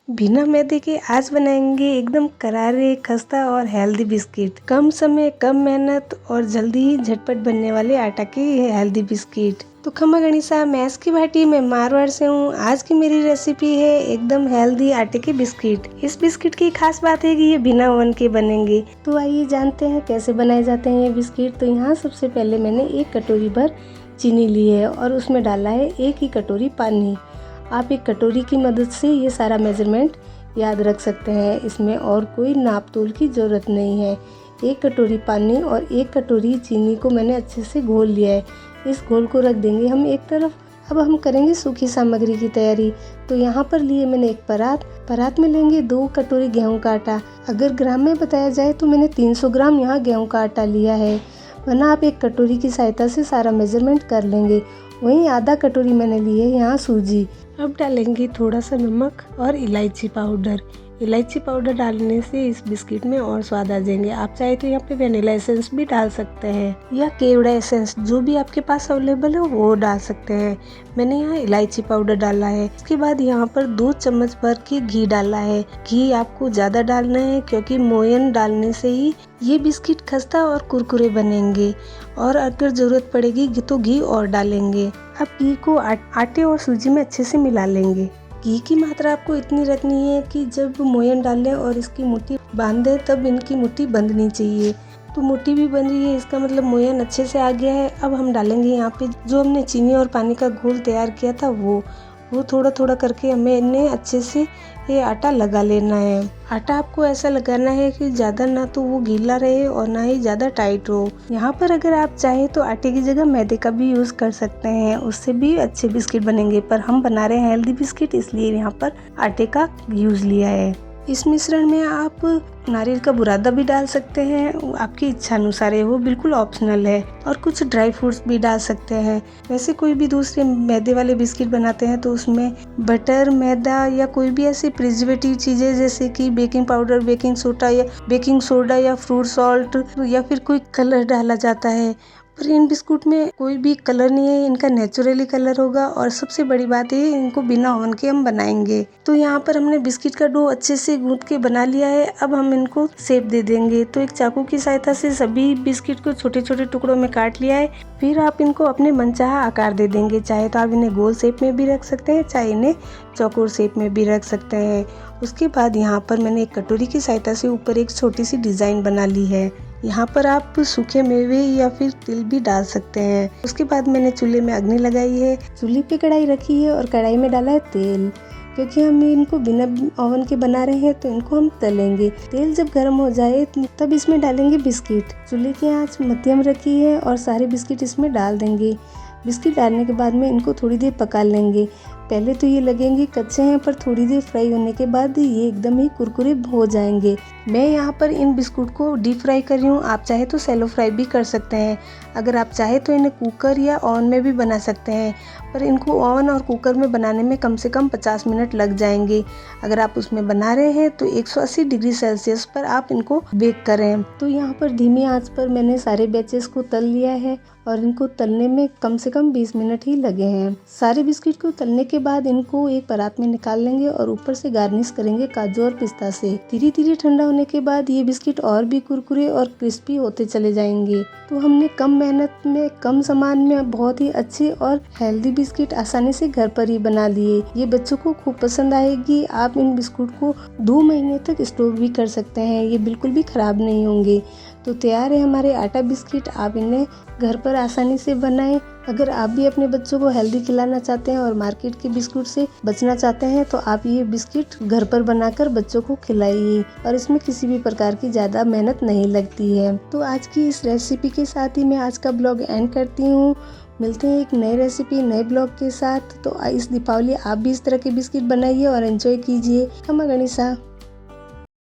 बिना मैदे के आज बनाएंगे एकदम करारे, खस्ता और हेल्दी बिस्किट। कम समय, कम मेहनत और जल्दी ही झटपट बनने वाले आटा के हेल्दी बिस्किट। तो खमा गणिसा, मैं इसकी भाटी, मैं मारवाड़ से हूँ। आज की मेरी रेसिपी है एकदम हेल्दी आटे के बिस्किट। इस बिस्किट की खास बात है कि ये बिना ओवन के बनेंगे। तो आइए जानते हैं कैसे बनाए जाते हैं ये बिस्किट। तो यहाँ सबसे पहले मैंने 1 कटोरी भर चीनी ली है और उसमें डाला है 1 ही कटोरी पानी। आप एक कटोरी की मदद से ये सारा मेजरमेंट याद रख सकते हैं। इसमें और कोई नाप तोल की ज़रूरत नहीं है। 1 कटोरी पानी और 1 कटोरी चीनी को मैंने अच्छे से घोल लिया है। इस घोल को रख देंगे हम एक तरफ। अब हम करेंगे सूखी सामग्री की तैयारी। तो यहाँ पर लिए मैंने एक परात में लेंगे 2 कटोरी गेहूं का आटा। अगर ग्राम में बताया जाए तो मैंने 300 ग्राम यहाँ गेहूं का आटा लिया है, वरना आप 1 कटोरी की सहायता से सारा मेजरमेंट कर लेंगे। वहीं आधा कटोरी मैंने ली है यहाँ सूजी। अब डालेंगे थोड़ा सा नमक और इलायची पाउडर। इलायची पाउडर डालने से इस बिस्किट में और स्वाद आ जाएंगे। आप चाहे तो यहाँ पे वेनिला एसेंस भी डाल सकते हैं या केवड़ा एसेंस, जो भी आपके पास अवेलेबल है वो डाल सकते हैं। मैंने यहाँ इलायची पाउडर डाला है। इसके बाद यहाँ पर 2 चम्मच भर के घी डाला है। घी आपको ज़्यादा डालना है क्योंकि मोयन डालने से ही ये बिस्किट खस्ता और कुरकुरे बनेंगे, और अगर ज़रूरत पड़ेगी तो घी और डालेंगे। अब घी को आटे और सूजी में अच्छे से मिला लेंगे। घी की मात्रा आपको इतनी रखनी है कि जब मोयन डालें और इसकी मुट्ठी बांधे तब इनकी मुट्ठी बंधनी चाहिए। तो मुट्ठी भी बन रही है, इसका मतलब मोयन अच्छे से आ गया है। अब हम डालेंगे यहाँ पे जो हमने चीनी और पानी का घोल तैयार किया था वो थोड़ा थोड़ा करके हमें इन्हें अच्छे से ये आटा लगा लेना है। आटा आपको ऐसा लगाना है कि ज़्यादा ना तो वो गीला रहे और ना ही ज़्यादा टाइट हो। यहाँ पर अगर आप चाहें तो आटे की जगह मैदे का भी यूज़ कर सकते हैं, उससे भी अच्छे बिस्किट बनेंगे। पर हम बना रहे हैं हेल्दी बिस्किट, इसलिए यहाँ पर आटे का यूज़ लिया है। इस मिश्रण में आप नारियल का बुरादा भी डाल सकते हैं, आपकी इच्छा अनुसार है, वो बिल्कुल ऑप्शनल है। और कुछ ड्राई फ्रूट्स भी डाल सकते हैं। वैसे कोई भी दूसरे मैदे वाले बिस्किट बनाते हैं तो उसमें बटर, मैदा या कोई भी ऐसी प्रिजर्वेटिव चीज़ें जैसे कि बेकिंग पाउडर, बेकिंग सोडा या फ्रूट सॉल्ट या फिर कोई कलर डाला जाता है। पर इन बिस्कुट में कोई भी कलर नहीं है, इनका नेचुरली कलर होगा। और सबसे बड़ी बात है इनको बिना ओवन के हम बनाएंगे। तो यहाँ पर हमने बिस्किट का डो अच्छे से गूंथ के बना लिया है। अब हम इनको शेप दे देंगे। तो एक चाकू की सहायता से सभी बिस्किट को छोटे छोटे टुकड़ों में काट लिया है। फिर आप इनको अपने मनचाहा आकार दे देंगे। चाहे तो आप इन्हें गोल शेप में भी रख सकते हैं, चाहे इन्हें चौकोर शेप में भी रख सकते हैं। उसके बाद यहाँ पर मैंने एक कटोरी की सहायता से ऊपर एक छोटी सी डिज़ाइन बना ली है। यहाँ पर आप सूखे मेवे या फिर तिल भी डाल सकते हैं। उसके बाद मैंने चूल्हे में अग्नि लगाई है, चूल्हे पे कढ़ाई रखी है और कढ़ाई में डाला है तेल। क्योंकि हम इनको बिना ओवन के बना रहे हैं तो इनको हम तलेंगे। तेल जब गर्म हो जाए तब इसमें डालेंगे बिस्किट। चूल्हे की आंच मध्यम रखी है और सारे बिस्किट इसमें डाल देंगे। बिस्किट डालने के बाद में इनको थोड़ी देर पका लेंगे। पहले तो ये लगेंगे कच्चे हैं, पर थोड़ी देर फ्राई होने के बाद ये एकदम ही कुरकुरे हो जाएंगे। मैं यहाँ पर इन बिस्कुट को डीप फ्राई कर रही हूँ। आप चाहे तो सैलो फ्राई भी कर सकते हैं। अगर आप चाहे तो इन्हें कुकर या ओवन में भी बना सकते हैं, पर इनको ओवन और कुकर में बनाने में कम से कम 50 मिनट लग जाएंगे। अगर आप उसमें बना रहे हैं तो 180 डिग्री सेल्सियस पर आप इनको बेक करें। तो यहाँ पर धीमी आंच पर मैंने सारे बैचेस को तल लिया है और इनको तलने में कम से कम 20 मिनट ही लगे हैं। सारे बिस्किट को तलने के बाद इनको एक परात में निकाल लेंगे और ऊपर से गार्निश करेंगे काजू और पिस्ता से। धीरे धीरे ठंडा होने के बाद ये बिस्किट और भी कुरकुरे और क्रिस्पी होते चले जाएंगे। तो हमने कम मेहनत में, कम सामान में बहुत ही अच्छे और हेल्दी बिस्किट आसानी से घर पर ही बना लिए। ये बच्चों को खूब पसंद आएगी। आप इन बिस्कुट को 2 महीने तक स्टोर भी कर सकते हैं, ये बिल्कुल भी खराब नहीं होंगे। तो तैयार है हमारे आटा बिस्किट। आप इन्हें घर पर आसानी से बनाएं। अगर आप भी अपने बच्चों को हेल्दी खिलाना चाहते हैं और मार्केट के बिस्कुट से बचना चाहते हैं तो आप ये बिस्किट घर पर बनाकर बच्चों को खिलाइए, और इसमें किसी भी प्रकार की ज़्यादा मेहनत नहीं लगती है। तो आज की इस रेसिपी के साथ ही मैं आज का ब्लॉग एंड करती हूँ। मिलते हैं एक नई रेसिपी, नए ब्लॉग के साथ। तो इस दीपावली आप भी इस तरह के बिस्किट बनाइए और एंजॉय कीजिए। खमा गणिसा।